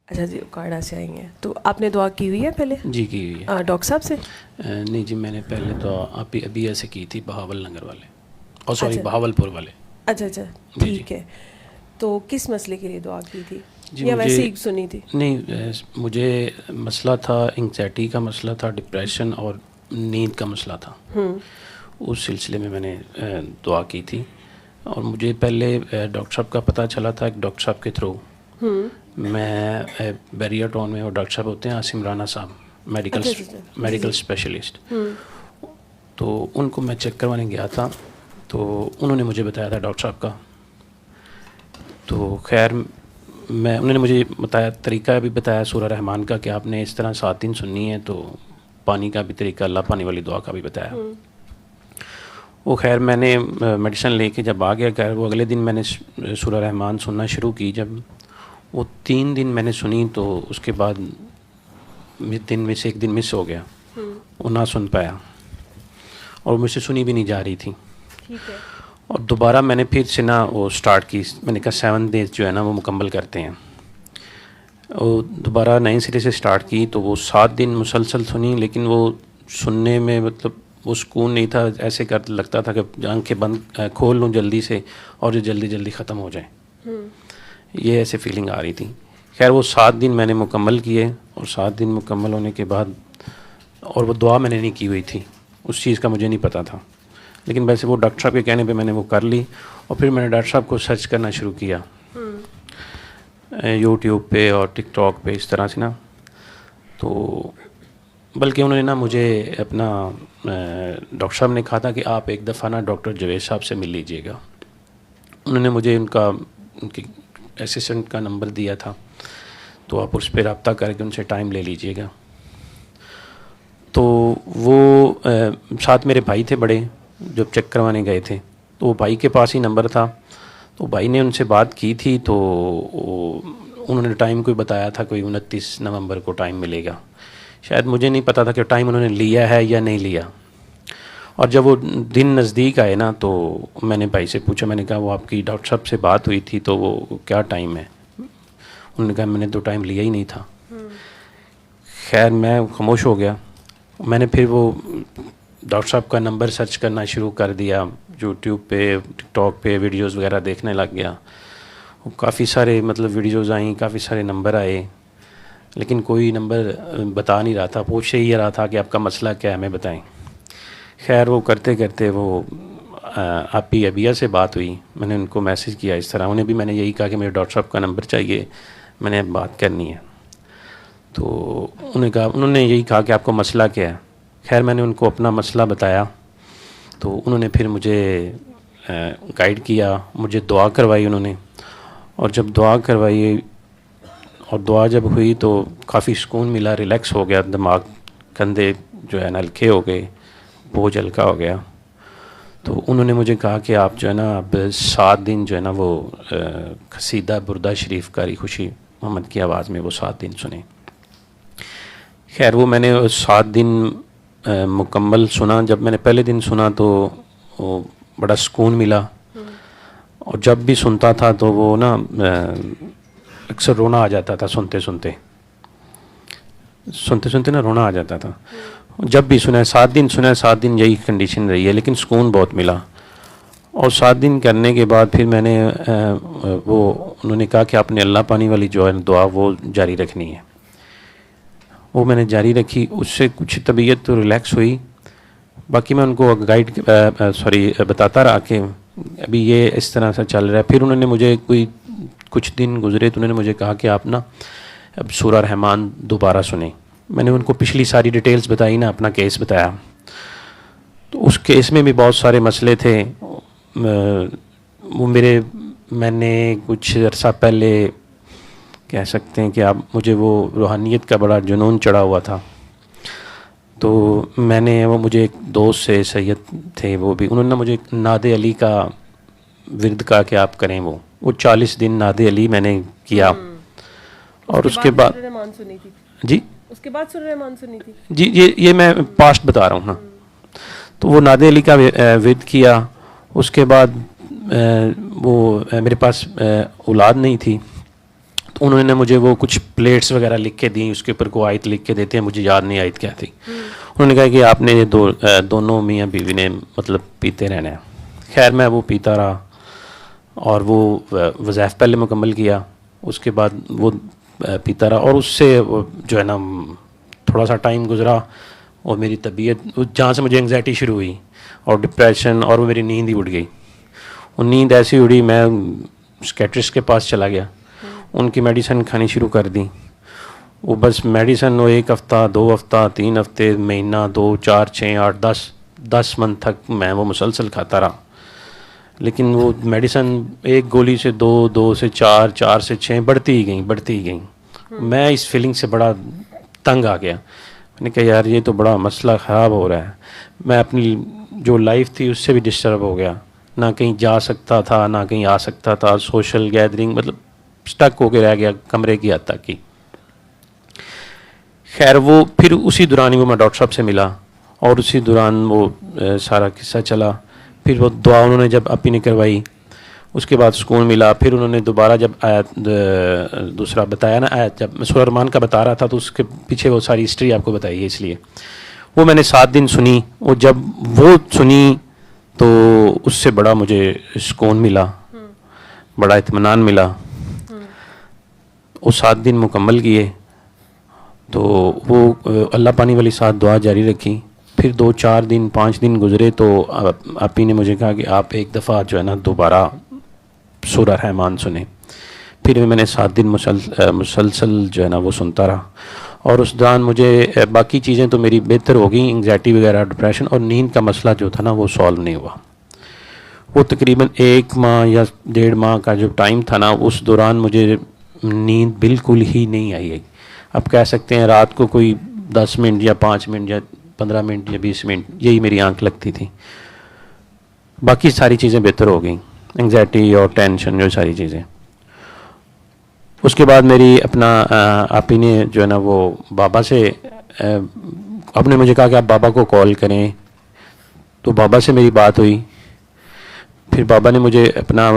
अच्छा जी, उकाड़ा से आई हैं। तो आपने दुआ की हुई है पहले? जी की हुई है। डॉक्टर साहब से? नहीं जी, मैंने पहले तो अभी ऐसे की थी बहावल नगर वाले, और सॉरी अच्छा बहावलपुर वाले। अच्छा अच्छा, जी जी ठीक है। तो किस मसले के लिए दुआ की थी, जी। या मुझे वैसे ही सुनी थी? नहीं, मुझे मसला था, एंग्जाइटी का मसला था, डिप्रेशन और नींद का मसला था। उस सिलसिले में मैंने दुआ की थी। और मुझे पहले डॉक्टर साहब का पता चला था, एक डॉक्टर साहब के थ्रू। मैं बैरिया टाउन में, वो डॉक्टर साहब होते हैं आसिम राना साहब, मेडिकल अच्छा अच्छा अच्छा, जी मेडिकल जी। स्पेशलिस्ट। तो उनको मैं चेक करवाने गया था, तो उन्होंने मुझे बताया था डॉक्टर साहब का। तो खैर उन्होंने मुझे बताया, तरीका भी बताया सूरह रहमान का कि आपने इस तरह 7 दिन सुननी है। तो पानी का भी तरीका, अल्लाह पानी वाली दुआ का भी बताया। वो खैर मैंने मेडिसिन लेके जब आ गया खैर, वो अगले दिन मैंने सूरह रहमान सुनना शुरू की। जब वो 3 दिन मैंने सुनी, तो उसके बाद दिन में से एक दिन मिस हो गया, वो ना सुन पाया, और मुझसे सुनी भी नहीं जा रही थी। ठीक है। और दोबारा मैंने फिर से ना वो स्टार्ट की। मैंने कहा 7 डेज़ जो है ना वो मुकम्मल करते हैं। वो दोबारा नए सिरे से स्टार्ट की, तो वो 7 दिन मुसलसल सुनी, लेकिन वो सुनने में मतलब वो सुकून नहीं था। ऐसे कर लगता था कि आंखें बंद खोल लूँ जल्दी से, और जो जल्दी जल्दी ख़त्म हो जाए, ये ऐसे फीलिंग आ रही थी। खैर वो 7 दिन मैंने मुकम्मल किए, और 7 दिन मुकम्मल होने के बाद, और वो दुआ मैंने नहीं की हुई थी, उस चीज़ का मुझे नहीं पता था, लेकिन वैसे वो डॉक्टर साहब के कहने पे मैंने वो कर ली। और फिर मैंने डॉक्टर साहब को सर्च करना शुरू किया यूट्यूब पे और टिकटॉक पे, इस तरह से ना। तो बल्कि उन्होंने ना मुझे अपना डॉक्टर साहब ने कहा था कि आप एक दफ़ा ना डॉक्टर जवेद साहब से मिल लीजिएगा। उन्होंने मुझे उनके असिस्टेंट का नंबर दिया था, तो आप उस पर रब्ता करके उनसे टाइम ले लीजिएगा। तो वो साथ मेरे भाई थे बड़े, जब चेक करवाने गए थे, तो वो भाई के पास ही नंबर था। तो भाई ने उनसे बात की थी, तो उन्होंने टाइम कोई बताया था, कोई 29 नवंबर को टाइम मिलेगा। शायद मुझे नहीं पता था कि टाइम उन्होंने लिया है या नहीं लिया। और जब वो दिन नज़दीक आए ना, तो मैंने भाई से पूछा, मैंने कहा वो आपकी डॉक्टर साहब से बात हुई थी, तो वो क्या टाइम है? उन्होंने कहा मैंने तो टाइम लिया ही नहीं था। खैर मैं खामोश हो गया। मैंने फिर वो डॉक्टर साहब का नंबर सर्च करना शुरू कर दिया, यूट्यूब पे टिकटॉक पे वीडियोस वगैरह देखने लग गया। काफ़ी सारे मतलब वीडियोस आई, काफ़ी सारे नंबर आए, लेकिन कोई नंबर बता नहीं रहा था, पूछ ही रहा था कि आपका मसला क्या है, हमें बताएं। खैर वो करते करते वो आप ही अबिया से बात हुई। मैंने उनको मैसेज किया इस तरह, उन्हें भी मैंने यही कहा कि मेरे डॉक्टर साहब का नंबर चाहिए, मैंने बात करनी है। तो उन्होंने यही कहा कि आपको मसला क्या है। खैर मैंने उनको अपना मसला बताया, तो उन्होंने फिर मुझे गाइड किया, मुझे दुआ करवाई उन्होंने। और जब दुआ करवाई और दुआ जब हुई, तो काफ़ी सुकून मिला, रिलैक्स हो गया दिमाग, कंधे जो है ना हल्के हो गए, बोझ हल्का हो गया। तो उन्होंने मुझे कहा कि आप जो है ना अब 7 दिन जो है ना वो कसीदा बुर्दा शरीफ कारी खुशी मोहम्मद की आवाज़ में वो 7 दिन सुने। खैर वो मैंने 7 दिन मुकम्मल सुना। जब मैंने पहले दिन सुना तो वो बड़ा सुकून मिला, और जब भी सुनता था तो वो ना अक्सर रोना आ जाता था, सुनते सुनते ना रोना आ जाता था। जब भी सुना है, 7 दिन सुना है, 7 दिन यही कंडीशन रही है, लेकिन सुकून बहुत मिला। और 7 दिन करने के बाद फिर मैंने वो उन्होंने कहा कि आपने अल्लाह पानी वाली जो है दुआ वो जारी रखनी है। वो मैंने जारी रखी, उससे कुछ तबीयत तो रिलैक्स हुई। बाकी मैं उनको गाइड बताता रहा कि अभी ये इस तरह से चल रहा है। फिर उन्होंने मुझे कुछ दिन गुजरे तो उन्होंने मुझे कहा कि आप ना अब सूरह रहमान दोबारा सुने। मैंने उनको पिछली सारी डिटेल्स बताई ना, अपना केस बताया। तो उस केस में भी बहुत सारे मसले थे। वो मैंने कुछ अर्सा पहले कह सकते हैं कि आप मुझे वो रूहानियत का बड़ा जुनून चढ़ा हुआ था। तो वो मुझे एक दोस्त से सैयद थे, वो भी उन्होंने मुझे नादे अली का विरद कहा कि आप करें। वो 40 दिन नादे अली मैंने किया। और उसके बाद सुनी थी जी, उसके बाद सूरह रहमान सुनी थी जी, ये मैं पास्ट बता रहा हूँ ना। तो वो नादे अली का विरद किया। उसके बाद वो मेरे पास औलाद नहीं थी, तो उन्होंने मुझे वो कुछ प्लेट्स वगैरह लिख के दी, उसके ऊपर को आयत लिख के देते हैं, मुझे याद नहीं आयत क्या थी। उन्होंने कहा कि आपने ये दोनों मियाँ बीवी ने मतलब पीते रहना है। खैर मैं वो पीता रहा और वो वज़ाइफ पहले मुकम्मल किया, उसके बाद वो पीता रहा, और उससे जो है ना थोड़ा सा टाइम गुज़रा और मेरी तबीयत, जहाँ से मुझे एंग्जाइटी शुरू हुई और डिप्रेशन, और वो मेरी नींद ही उड़ गई। वो नींद ऐसी उड़ी, मैं साइकियाट्रिस्ट के पास चला गया, उनकी मेडिसिन खानी शुरू कर दी। वो बस मेडिसिन वो 1 हफ़्ता, 2 हफ़्ता, 3 हफ़्ते, महीना, 2, 4, 6, 8, 10 मंथ तक मैं वो मुसलसल खाता रहा। लेकिन वो मेडिसिन एक गोली से 2, 2 से 4, 4 से 6 बढ़ती ही गई। मैं इस फीलिंग से बड़ा तंग आ गया। मैंने कहा यार ये तो बड़ा मसला ख़राब हो रहा है। मैं अपनी जो लाइफ थी उससे भी डिस्टर्ब हो गया, ना कहीं जा सकता था ना कहीं आ सकता था, सोशल गैदरिंग मतलब स्टक होके रह गया कमरे की हद तक की। खैर वो फिर उसी दौरान ही वो मैं डॉक्टर साहब से मिला और उसी दौरान वो सारा किस्सा चला। फिर वो दुआ उन्होंने जब अपी ने करवाई, उसके बाद सुकून मिला। फिर उन्होंने दोबारा जब आयत दूसरा बताया ना, आयत जब मैं सूरह रहमान का बता रहा था तो उसके पीछे वो सारी हिस्ट्री आपको बताई है, इसलिए वो मैंने 7 दिन सुनी। और जब वो सुनी तो उससे बड़ा मुझे सुकून मिला, बड़ा इत्मीनान मिला। वो 7 दिन मुकम्मल किए तो वो अल्लाह पानी वाली साथ दुआ जारी रखी। फिर 2, 4 दिन, 5 दिन गुजरे तो आपी ने मुझे कहा कि आप एक दफ़ा जो है ना दोबारा सूरह रहमान सुने। फिर मैंने 7 दिन मुसलसल जो है ना वो सुनता रहा, और उस दौरान मुझे बाकी चीज़ें तो मेरी बेहतर हो गई, एंग्जाइटी वगैरह, डिप्रेशन और नींद का मसला जो था ना वो सॉल्व नहीं हुआ। वो तकरीबन 1 माह या 1.5 माह का जो टाइम था ना, उस दौरान मुझे नींद बिल्कुल ही नहीं आई। अब कह सकते हैं रात को कोई 10 मिनट या 5 मिनट या 15 मिनट या 20 मिनट यही मेरी आंख लगती थी। बाकी सारी चीज़ें बेहतर हो गई, एंग्जाइटी और टेंशन जो सारी चीज़ें। उसके बाद मेरी अपना आपी ने जो है ना वो बाबा से आपने मुझे कहा कि आप बाबा को कॉल करें, तो बाबा से मेरी बात हुई। फिर बाबा ने मुझे अपना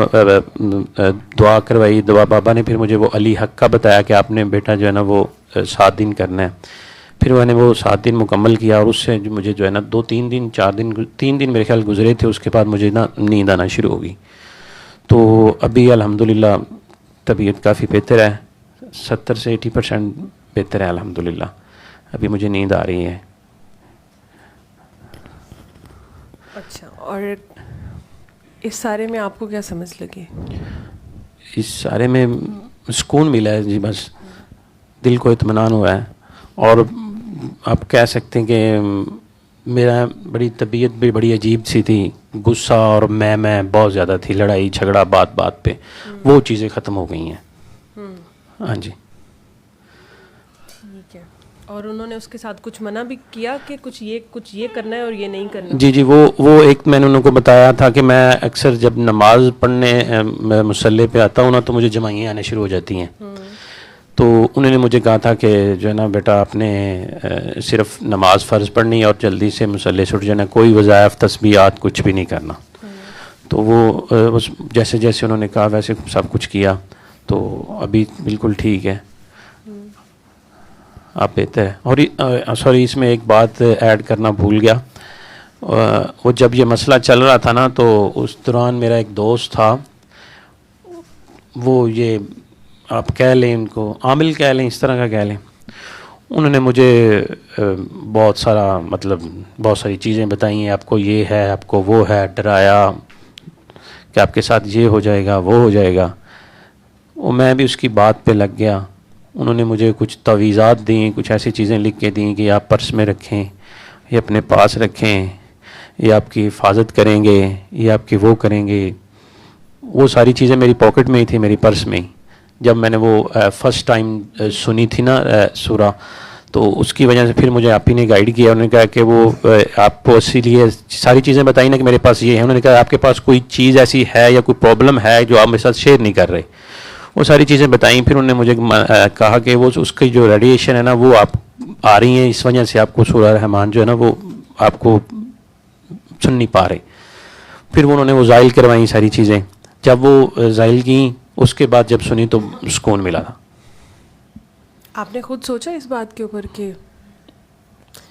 दुआ करवाई। बाबा ने फिर मुझे वो अली हक का बताया कि आपने बेटा जो है ना वो 7 दिन करना है। फिर मैंने वो 7 दिन मुकम्मल किया और उससे मुझे जो है ना 2-3 दिन 4 दिन 3 दिन मेरे ख्याल गुजरे थे। उसके बाद मुझे ना नींद आना शुरू हो गई। तो अभी अल्हम्दुलिल्लाह तबीयत काफ़ी बेहतर है, 70 से 80% बेहतर है अल्हम्दुलिल्लाह। अभी मुझे नींद आ रही है। अच्छा, और इस सारे में आपको क्या समझ लगी? इस सारे में सुकून मिला है जी, बस दिल को इत्मीनान हुआ है। और आप कह सकते हैं कि मेरा बड़ी तबीयत भी बड़ी अजीब सी थी, गुस्सा और मैं बहुत ज़्यादा थी, लड़ाई झगड़ा बात बात पे, वो चीज़ें ख़त्म हो गई हैं। हाँ जी ठीक है। और उन्होंने उसके साथ कुछ मना भी किया कि कुछ ये करना है और ये नहीं करना? जी वो एक मैंने उनको बताया था कि मैं अक्सर जब नमाज पढ़ने मुसल्ले पे आता हूँ ना तो मुझे जमाइयाँ आने शुरू हो जाती हैं। तो उन्होंने मुझे कहा था कि जो है ना बेटा आपने सिर्फ नमाज फ़र्ज़ पढ़नी है और जल्दी से मुसल्ले से उठ जाना, कोई वज़ाइफ तस्बीहात कुछ भी नहीं करना। तो वो उस जैसे जैसे उन्होंने कहा वैसे सब कुछ किया, तो अभी बिल्कुल ठीक है, आप बेहतर है। और सॉरी इसमें एक बात ऐड करना भूल गया। वो जब ये मसला चल रहा था ना तो उस दौरान मेरा एक दोस्त था, वो ये आप कह लें इनको आमिल कह लें, इस तरह का कह लें। उन्होंने मुझे बहुत सारा मतलब बहुत सारी चीज़ें बताई हैं, आपको ये है आपको वो है, डराया कि आपके साथ ये हो जाएगा वो हो जाएगा। वो मैं भी उसकी बात पे लग गया। उन्होंने मुझे कुछ तवीज़ात दी, कुछ ऐसी चीज़ें लिख के दी कि आप पर्स में रखें, ये अपने पास रखें, ये आपकी हिफाजत करेंगे, ये आपकी वो करेंगे। वो सारी चीज़ें मेरी पॉकेट में ही थी, मेरी पर्स में ही। जब मैंने वो फ़र्स्ट टाइम सुनी थी ना सूरा, तो उसकी वजह से फिर मुझे आप ही ने गाइड किया। उन्होंने कहा कि वो आपको इसीलिए सारी चीज़ें बताई ना कि मेरे पास ये है। उन्होंने कहा आपके पास कोई चीज़ ऐसी है या कोई प्रॉब्लम है जो आप मेरे साथ शेयर नहीं कर रहे, वो सारी चीज़ें बताई। फिर उन्होंने मुझे कहा कि वो उसकी जो रेडिएशन है ना वो आप आ रही हैं, इस वजह से आपको सूरह रहमान जो है ना वो आपको सुन नहीं पा रहे। फिर उन्होंने वो ज़ाइल करवाई सारी चीज़ें। जब वो ज़ाइल की उसके बाद जब सुनी तो सुकून मिला था। आपने खुद सोचा इस बात के ऊपर कि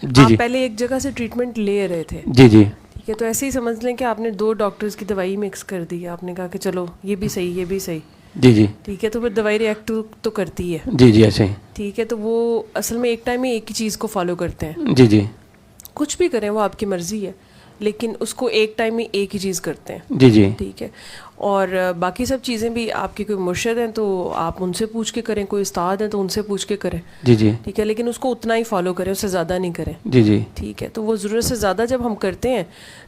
जी आप जी पहले एक जगह से ट्रीटमेंट ले रहे थे, जी जी ठीक है, तो ऐसे ही समझ लें कि आपने 2 डॉक्टर्स की दवाई मिक्स कर दी, आपने कहा कि चलो ये भी सही ये भी सही, जी जी ठीक है, तो फिर दवाई रिएक्ट तो करती है, जी जी ऐसे ही ठीक है, तो वो असल में एक टाइम में एक ही चीज़ को फॉलो करते हैं, जी जी कुछ भी करें वो आपकी मर्ज़ी है, लेकिन उसको एक टाइम में एक ही चीज़ करते हैं, जी जी ठीक है। और बाकी सब चीज़ें भी आपके कोई मुर्शिद हैं तो आप उनसे पूछ के करें, कोई उस्ताद हैं तो उनसे पूछ के करें, जी जी ठीक है, लेकिन उसको उतना ही फॉलो करें, उससे ज़्यादा नहीं करें, जी जी ठीक है। तो वो ज़रूरत से ज़्यादा जब हम करते हैं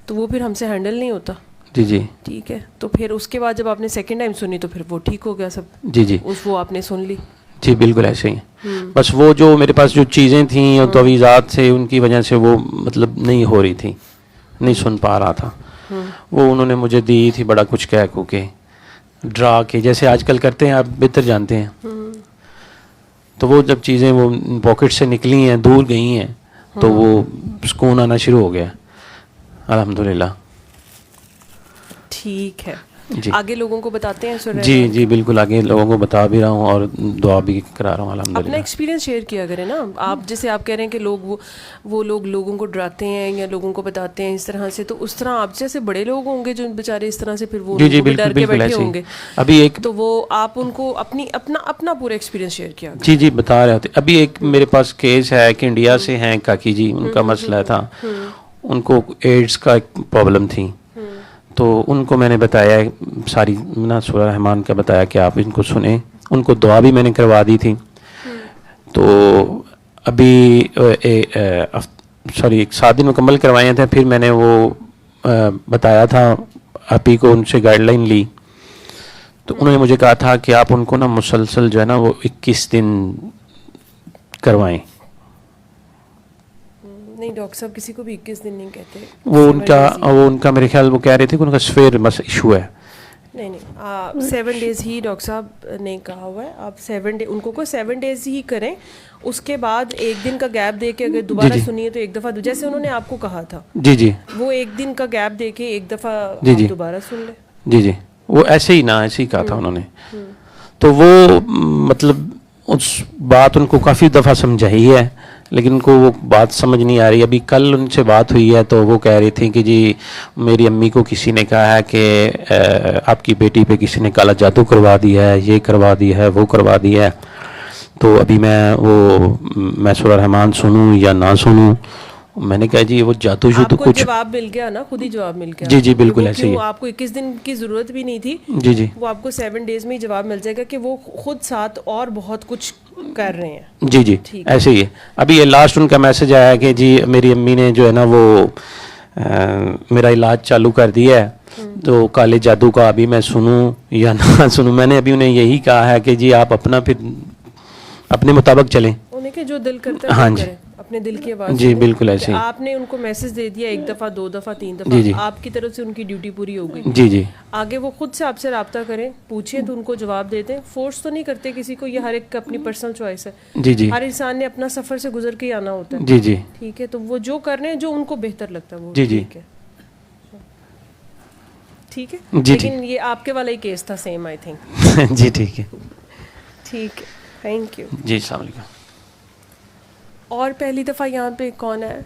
तो वो फिर हमसे हैंडल नहीं होता, जी जी ठीक है। तो फिर उसके बाद जब आपने सेकेंड टाइम सुनी तो फिर वो ठीक हो गया सब, जी जी वो आपने सुन ली। जी बिल्कुल ऐसे ही। बस वो जो मेरे पास जो चीज़ें थी और तवीज़ात से उनकी वजह से वो मतलब नहीं हो रही थी, नहीं सुन पा रहा था। वो उन्होंने मुझे दी थी बड़ा कुछ कह कू के, ड्रा के, जैसे आजकल करते हैं, आप बेहतर जानते हैं। तो वो जब चीज़ें वो पॉकेट से निकली हैं, दूर गई हैं, तो वो सुकून आना शुरू हो गया अल्हम्दुलिल्लाह। ठीक है, जी आगे लोगों को बताते हैं सुर जी जी बिल्कुल, आगे लोगों को बता भी रहा हूँ और दुआ भी करा रहा हूँ अपना अल्हम्दुलिल्लाह। एक्सपीरियंस शेयर किया करें ना आप, जैसे आप कह रहे हैं कि लोग वो लोग लोगों को डराते हैं या लोगों को बताते हैं इस तरह से, तो उस तरह आप जैसे बड़े लोग होंगे जो बेचारे इस तरह से फिर वो जी जी लोगों को बिल्कुल डर के बिल्कुल बैठे ऐसे ही। होंगे, अभी एक तो वो आप उनको अपना पूरा एक्सपीरियंस शेयर किया करें। जी जी बता रहे थे। अभी एक मेरे पास केस है कि इंडिया से हैं काकी जी, उनका मसला था, उनको एड्स का एक प्रॉब्लम थी, तो उनको मैंने बताया सारी ना सूरह रहमान का बताया कि आप इनको सुने, उनको दुआ भी मैंने करवा दी थी। तो अभी सॉरी 7 दिन मुकम्मल करवाए थे, फिर मैंने वो बताया था आप ही को, उनसे गाइडलाइन ली, तो उन्होंने मुझे कहा था कि आप उनको ना मुसलसल जो है ना वो 21 दिन करवाएं। नहीं डॉक्टर साहब, किसी को भी 21 दिन नहीं कहते, वो उनका मेरे ख्याल वो कह रहे थे कि उनका स्फेयर बस इशू है। नहीं 7 डेज़ ही डॉक्टर साहब ने कहा हुआ है, आप 7 डे उनको को 7 डेज़ ही करें, उसके बाद एक दिन का गैप दे के अगर दोबारा सुनिए तो एक दफ़ा, जैसे उन्होंने आपको कहा था जी जी वो एक दिन का गैप दे के एक दफ़ा जी आप जी दोबारा सुन ले। जी जी वो ऐसे ही ना ऐसे ही कहा था उन्होंने। तो वो मतलब उस बात उनको काफ़ी दफ़ा समझाई है, लेकिन उनको वो बात समझ नहीं आ रही। अभी कल उनसे बात हुई है तो वो कह रही थी कि जी मेरी अम्मी को किसी ने कहा है कि आपकी बेटी पे किसी ने काला जादू करवा दिया है, ये करवा दिया है, वो करवा दिया है, तो अभी मैं सूरह रहमान सुनूं या ना सुनूं। मैंने कहा जी वो जादू शुदू आपको कुछ जवाब मिल गया ना, खुद ही जवाब मिल गया। जी जी बिल्कुल वो ऐसे ही क्यों है। आपको 21 दिन की ज़रूरत भी नहीं थी, जी जी वो आपको 7 डेज़ में ही जवाब मिल जाएगा कि वो खुद साथ और बहुत कुछ कर रहे हैं। जी जी ऐसे ही है। अभी ये लास्ट उनका मैसेज आया कि जी मेरी अम्मी ने जो है ना वो मेरा इलाज चालू कर दिया है, तो काले जादू का अभी मैं सुनूं या ना सुनूं। मैंने अभी उन्हें यही कहा है कि जी आप अपना फिर अपने मुताबिक चलें। उन्हें के जो दिल करता है हाँ वो जी करें, अपने दिल की आवाज़ जी सुनें। बिल्कुल ऐसे ही। आपने उनको मैसेज दे दिया 1 दफ़ा 2 दफ़ा 3 जी जी दफ़ा, आपकी तरफ से उनकी ड्यूटी पूरी हो गई। जी जी आगे वो खुद से आपसे रब्ता करें, पूछें तो उनको जवाब दे दें। फोर्स तो नहीं करते किसी को, ये हर एक का अपनी पर्सनल चॉइस है। जी जी हर इंसान ने अपना सफ़र से गुजर के ही आना होता है, जी जी ठीक है। तो वो जो कर रहे हैं जो उनको बेहतर लगता है वो जी जी ठीक है, ठीक है। जी लेकिन ये आपके वाला ही केस था सेम, आई थिंक। जी ठीक है ठीक है, थैंक यू। जी अस्सलाम वालेकुम। और पहली दफ़ा यहाँ पे कौन है?